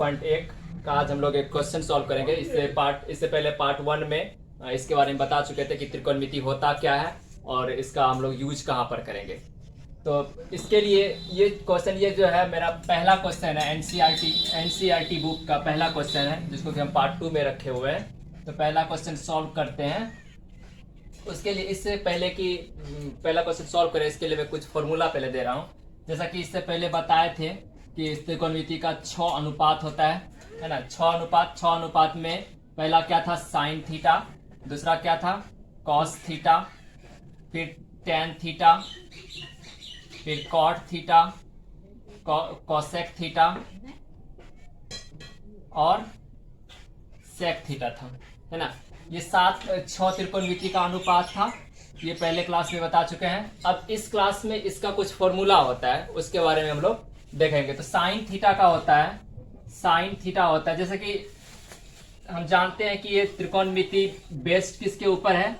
1 का आज हम लोग एक क्वेश्चन सॉल्व करेंगे। इससे पहले पार्ट 1 में इसके बारे में बता चुके थे कि त्रिकोणमिति होता क्या है और इसका हम लोग यूज कहाँ पर करेंगे। तो इसके लिए ये क्वेश्चन, ये जो है मेरा पहला क्वेश्चन है, एनसीईआरटी बुक का पहला क्वेश्चन है, जिसको कि हम पार्ट 2 में रखे हुए हैं। तो पहला क्वेश्चन सॉल्व करते हैं। उसके लिए इससे पहले कि पहला क्वेश्चन सॉल्व करें, इसके लिए मैं कुछ फॉर्मूला पहले दे रहा हूँ। जैसा कि इससे पहले बताए थे कि इस त्रिकोणमिति का 6 अनुपात होता है ना। 6 अनुपात में पहला क्या था, साइन थीटा, दूसरा क्या था, कॉस थीटा, फिर टेन थीटा, फिर कॉट थीटा, कॉसेक थीटा और सेक थीटा था, है ना। ये 6 त्रिकोणमिति का अनुपात था। ये पहले क्लास में बता चुके हैं। अब इस क्लास में इसका कुछ फॉर्मूला होता है, उसके बारे में हम लोग देखेंगे। तो साइन थीटा का होता है, साइन थीटा होता है, जैसे कि हम जानते हैं कि ये त्रिकोणमिति बेस्ड किसके ऊपर है,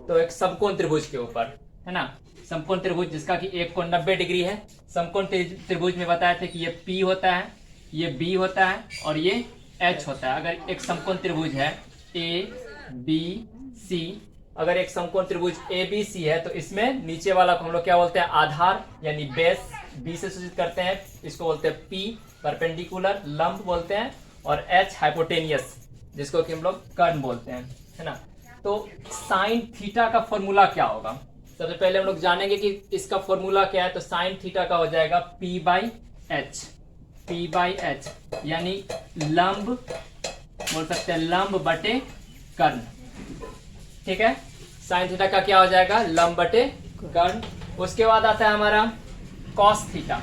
तो एक समकोण त्रिभुज के ऊपर, है ना। समकोण त्रिभुज जिसका कि एक कोण 90 डिग्री है। समकोण त्रिभुज में बताया था कि ये P होता है, ये B होता है और ये H होता है। अगर एक समकोण त्रिभुज है ABC, अगर एक समकोण त्रिभुज ABC है तो इसमें नीचे वाला को हम लोग क्या बोलते हैं, आधार यानी बेस, B से सूचित करते हैं, इसको बोलते हैं P परपेंडिकुलर, लंब बोलते हैं, और H हाइपोटेनियस, जिसको कि हम लोग कर्ण बोलते हैं, है ना। तो साइन थीटा का फॉर्मूला क्या होगा, सबसे पहले हम लोग जानेंगे कि इसका फॉर्मूला क्या है। तो साइन थीटा का हो जाएगा P/H, P/H यानी लंब बोल सकते हैं, लंब बटे कर्ण, ठीक है। साइन थीटा का क्या हो जाएगा, लंब बटे कर्ण। उसके बाद आता है हमारा कॉस थीटा।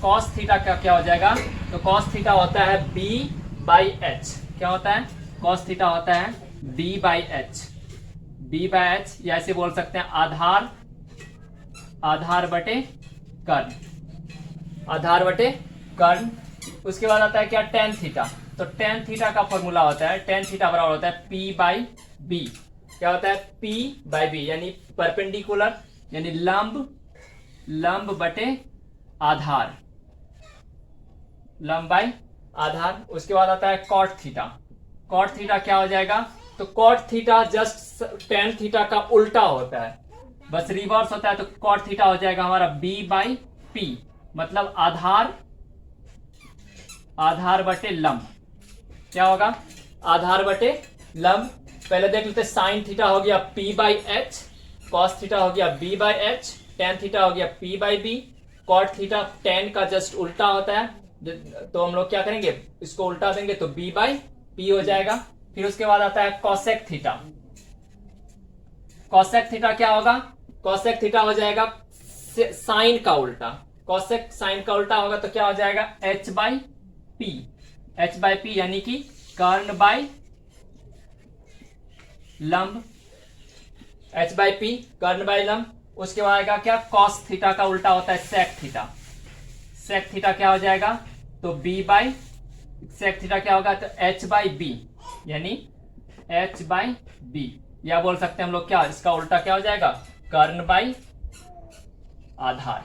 कॉस थीटा का क्या हो जाएगा, तो कॉस थीटा होता है B/H। क्या होता है, कॉस थीटा होता है B/H, B/H, या ऐसे बोल सकते हैं आधार, आधार बटे कर्ण, आधार बटे कर्ण। उसके बाद आता है क्या, टेन थीटा। तो टेन थीटा का फॉर्मूला होता है, टेन थीटा बराबर होता है P/B। क्या होता है, P/B यानी परपेंडिकुलर यानी लंब, लंब बटे आधार, लंब बाई आधार। उसके बाद आता है कॉट थीटा। कॉट थीटा क्या हो जाएगा, तो cot theta just tan theta का उल्टा होता है, बस रिवर्स होता है। तो कॉट थीटा हो जाएगा हमारा B/P, मतलब आधार, आधार बटे लंब। क्या होगा, आधार बटे लंब। पहले देख लेते, साइन थीटा हो गया P/H, कॉस थीटा हो गया B/H, टेन थीटा हो गया P/B, कॉट थीटा टेन का जस्ट उल्टा होता है, तो हम लोग क्या करेंगे, इसको उल्टा देंगे तो B/P हो जाएगा। फिर उसके बाद आता है कॉसेक थीटा। कॉसेक थीटा क्या होगा, कॉसेक थीटा हो जाएगा साइन का उल्टा। कॉसेक साइन का उल्टा होगा तो क्या हो जाएगा, H/P, H/P यानी कि कर्ण बाय लंब, H/P कर्ण बाय लंब। उसके बाद आएगा क्या, कॉस थीटा का उल्टा होता है सेक थीटा। सेक थीटा क्या हो जाएगा, तो सेक थीटा क्या होगा, तो H/B यानी H/B, या बोल सकते हैं हम लोग क्या, इसका उल्टा क्या हो जाएगा, कर्ण बाय आधार,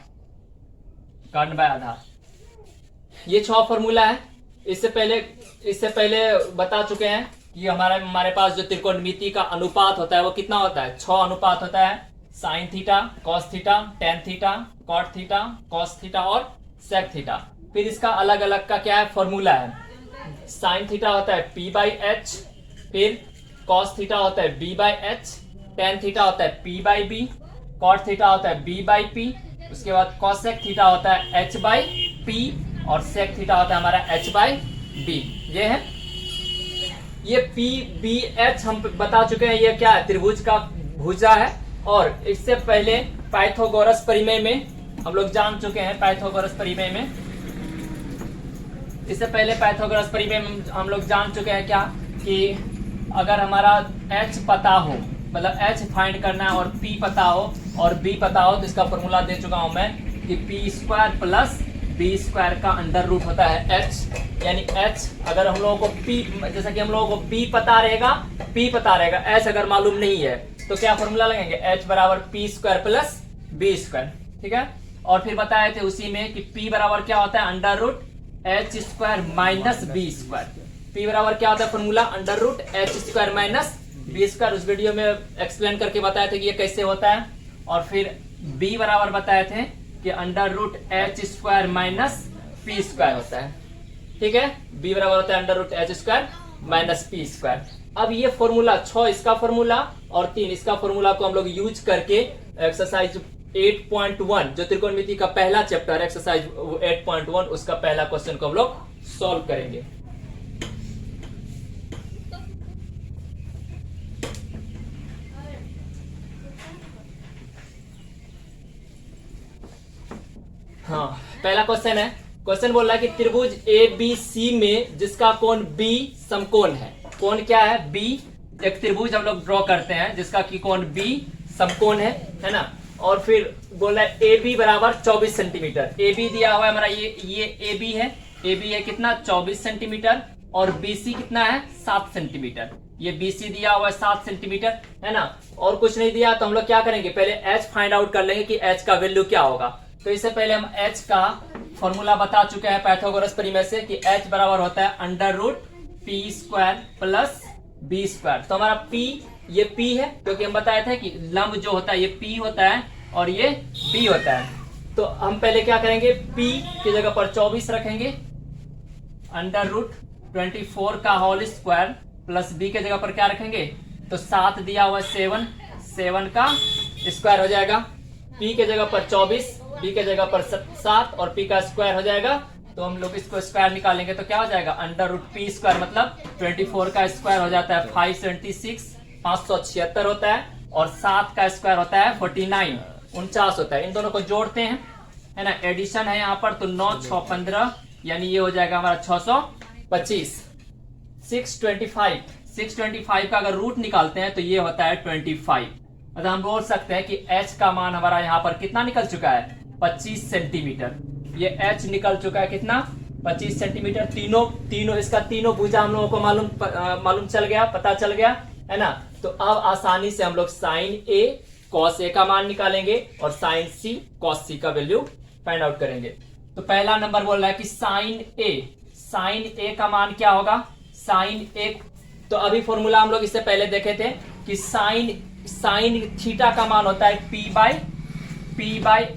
कर्ण बाय आधार। ये 6 फॉर्मूला है। इससे पहले बता चुके हैं कि हमारे पास जो त्रिकोणमिति का अनुपात होता है वो कितना होता है, 6 अनुपात होता है। Sine theta, cos theta, tan theta, cot theta, cos theta और सेक थीटा। फिर इसका अलग अलग का क्या है, फॉर्मूला है। साइन थीटा होता है P/H, फिर कॉस थीटा होता है B/H, टेन थीटा होता है P/B, कॉट थीटा होता है B/P, उसके बाद कॉसेक थीटा होता है H/P और सेक थीटा होता है हमारा H/B। ये है, ये P/B/H हम बता चुके हैं, ये क्या है, त्रिभुज का भुजा है। और इससे पहले पाइथागोरस परिमेय में हम लोग जान चुके हैं, पाइथागोरस परिमेय में, इससे पहले पाइथागोरस परिमेय में हम लोग जान चुके हैं क्या, कि अगर हमारा H पता हो, मतलब H फाइंड करना है, और P पता हो और B पता हो, तो इसका फॉर्मूला दे चुका हूं मैं कि P² प्लस B² का अंडर रूट होता है H, यानी H अगर हम लोगों को P, जैसा कि हम लोगों को B पता रहेगा, P पता रहेगा, H अगर मालूम नहीं है तो क्या फॉर्मूला लगेंगे, H बराबर P² प्लस B², ठीक है। और फिर बताए थे उसी में कि P बराबर क्या होता है, under root H square minus B square. P बराबर क्या होता है formula, under root H square minus B square. उस वीडियो में एक्सप्लेन करके बताए थे कि ये कैसे होता है। और फिर बी बराबर बताए थे कि under root H square minus P square होता है। ठीक है, बी बराबर होता है under root H square minus P square. अब ये फॉर्मूला 6 इसका फॉर्मूला और 3 इसका फॉर्मूला को हम लोग यूज करके एक्सरसाइज 8.1 जो त्रिकोणमिति का पहला चैप्टर एक्सरसाइज 8.1 उसका पहला क्वेश्चन को हम लोग सॉल्व करेंगे। हाँ, पहला क्वेश्चन है। क्वेश्चन बोल रहा है कि त्रिभुज ABC में जिसका कोण B समकोण है। कोण क्या है, B। एक त्रिभुज हम लोग ड्रॉ करते हैं जिसका की कोण B समकोण है ना। और फिर बोल रहा है AB बराबर 24 सेंटीमीटर। AB दिया हुआ है हमारा, ये AB है। AB है कितना, 24 सेंटीमीटर। और BC कितना है, 7 सेंटीमीटर। ये BC दिया हुआ है 7 सेंटीमीटर, है ना। और कुछ नहीं दिया तो हम लोग क्या करेंगे, पहले H फाइंड आउट कर लेंगे कि H का वैल्यू क्या होगा। तो इससे पहले हम H का फॉर्मूला बता चुके हैं पाइथागोरस प्रमेय से कि H बराबर होता है under root P square plus B square. तो हमारा P, ये P है क्योंकि हम बताए थे कि लंब जो होता है ये P होता है और ये B होता है। तो हम पहले क्या करेंगे, P की जगह पर 24 रखेंगे, अंडर रूट 24 का होल स्क्वायर प्लस B के जगह पर क्या रखेंगे, तो 7 दिया हुआ 7 का स्क्वायर हो जाएगा। P के जगह पर 24, B के जगह पर 7 और P का स्क्वायर हो जाएगा। तो हम लोग इसको स्क्वायर निकालेंगे तो क्या हो जाएगा, अंडर रूट P स्क्वायर मतलब 24 का स्क्वायर हो जाता है 576, 576 होता है। और 7 का स्क्वायर होता है 49, 49 होता है। इन दोनों को जोड़ते हैं, है ना, एडिशन है यहाँ पर। तो 9 6 15 यानी ये हो जाएगा हमारा 625। 625 का अगर रूट निकालते हैं तो ये होता है 25। मतलब हम बोल सकते हैं कि H का मान हमारा यहाँ पर कितना निकल चुका है, 25 सेंटीमीटर। ये H निकल चुका है कितना, 25 सेंटीमीटर। तीनों इसका तीनों भुजा हम लोगों को मालूम चल गया, पता चल गया, है ना। तो अब आसानी से हम लोग साइन A cos A का मान निकालेंगे और साइन C cos C का वैल्यू फाइंड आउट करेंगे। तो पहला नंबर बोल रहा है कि साइन A का मान क्या होगा, साइन A। तो अभी फॉर्मूला हम लोग इससे पहले देखे थे कि साइन थीटा का मान होता है P बाई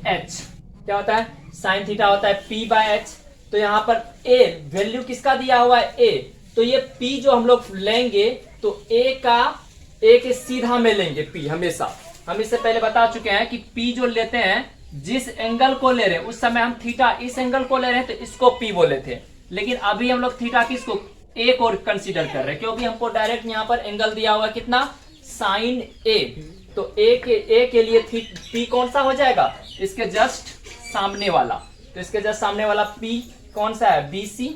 H। क्या होता है, साइन थीटा होता है P बाई H। तो यहाँ पर A वैल्यू किसका दिया हुआ है, A। तो ये P जो हम लोग लेंगे तो A के सीधा में लेंगे P हमेशा। हम इससे पहले बता चुके हैं कि P जो लेते हैं, जिस एंगल को ले रहे हैं उस समय हम थीटा इस एंगल को ले रहे हैं तो इसको P बोले थे। लेकिन अभी हम लोग थीटा किसको, A को कंसीडर कर रहे हैं क्योंकि हमको डायरेक्ट यहाँ पर एंगल दिया हुआ है कितना, साइन A। तो A के लिए P कौन सा हो जाएगा, इसके जस्ट सामने वाला। तो इसके जस्ट सामने वाला P कौन सा है, BC,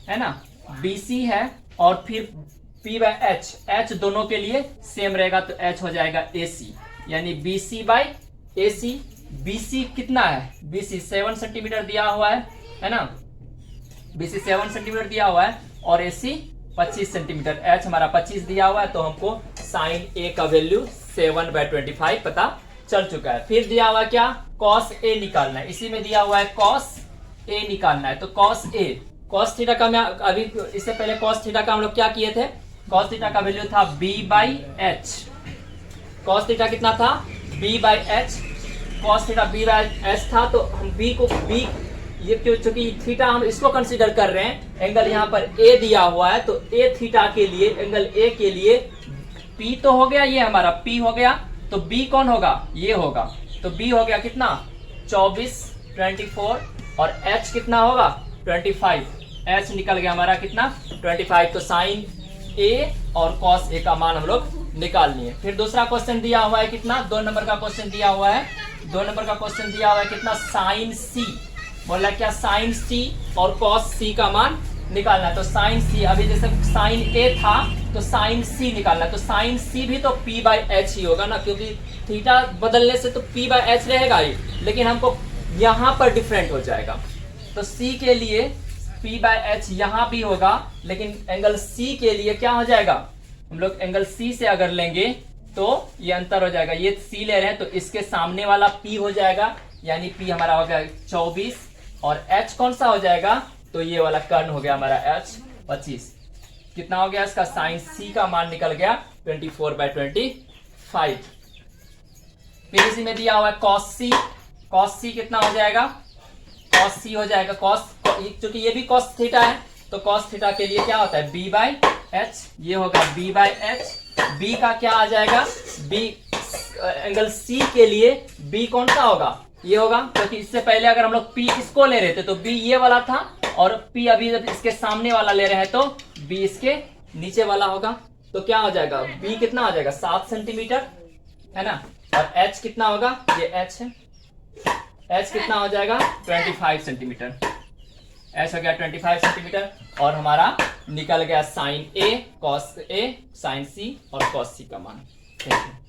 है ना, BC है। और फिर P बाय H दोनों के लिए सेम रहेगा तो H हो जाएगा AC, यानी BC बाई AC। BC कितना है, BC 7 सेंटीमीटर दिया हुआ है ना, BC 7 सेंटीमीटर दिया हुआ है और AC 25 सेंटीमीटर। H हमारा 25 दिया हुआ है तो हमको साइन A का वैल्यू 7/25 पता चल चुका है। फिर दिया हुआ क्या, cos A निकालना है। इसी में दिया हुआ है cos A निकालना है। तो cos A, cos थीटा का मैं अभी इससे पहले cos थीटा का हम लोग क्या किए थे, cos थीटा का वैल्यू था B by H। cos theta कितना था, B by H। cos theta B by H था तो हम B ये चूंकि थीटा हम इसको कंसीडर कर रहे हैं, एंगल यहाँ पर A दिया हुआ है तो A थीटा के लिए, एंगल A के लिए P तो हो गया, ये हमारा P हो गया। तो B कौन होगा, ये होगा। तो B हो गया कितना, 24 और H कितना होगा, 25। H निकल गया हमारा कितना, 25। तो साइन A और cos A का मान हम लोग निकाल लिए। फिर दूसरा क्वेश्चन दिया हुआ है कितना, 2 नंबर का क्वेश्चन दिया हुआ है। 2 नंबर का क्वेश्चन दिया हुआ है कितना, साइन C। बोला क्या, साइन C और cos C का मान निकालना है। तो साइन C, अभी जैसे साइन A था तो साइन C निकालना है। तो साइन C भी तो P बाई H ही होगा ना, क्योंकि थीटा बदलने से तो P बाई H रहेगा ही, लेकिन हमको यहाँ पर डिफरेंट हो जाएगा। तो C के लिए P बाई H यहाँ भी होगा, लेकिन एंगल C के लिए क्या हो जाएगा, हम लोग एंगल C से अगर लेंगे तो ये अंतर हो जाएगा। ये C ले रहे हैं तो इसके सामने वाला P हो जाएगा, यानी P हमारा हो गया 24 और H कौन सा हो जाएगा, तो ये वाला कर्ण हो गया हमारा H 25। कितना हो गया इसका साइन C का मान निकल गया 24/25। फिर इसी में दिया हुआ है cos C। cos C कितना हो जाएगा, cos C हो जाएगा cos, क्योंकि ये भी cos थीटा है तो cos थीटा के लिए क्या होता है B/H, ये होगा B/H। B का क्या आ जाएगा, B एंगल C के लिए B कौन सा होगा, ये होगा, क्योंकि इससे पहले अगर हम लोग P इसको ले रहे थे तो B ये वाला था और P अभी जब इसके सामने वाला ले रहे हैं तो B इसके नीचे वाला होगा। तो क्या हो जाएगा, B कितना हो जाएगा 7 सेंटीमीटर है ना, और H कितना होगा, ये H है, H कितना हो जाएगा 25 सेंटीमीटर। H हो गया 25 सेंटीमीटर और हमारा निकल गया sine A, cos A, sine C और cos C का मान। Thank you.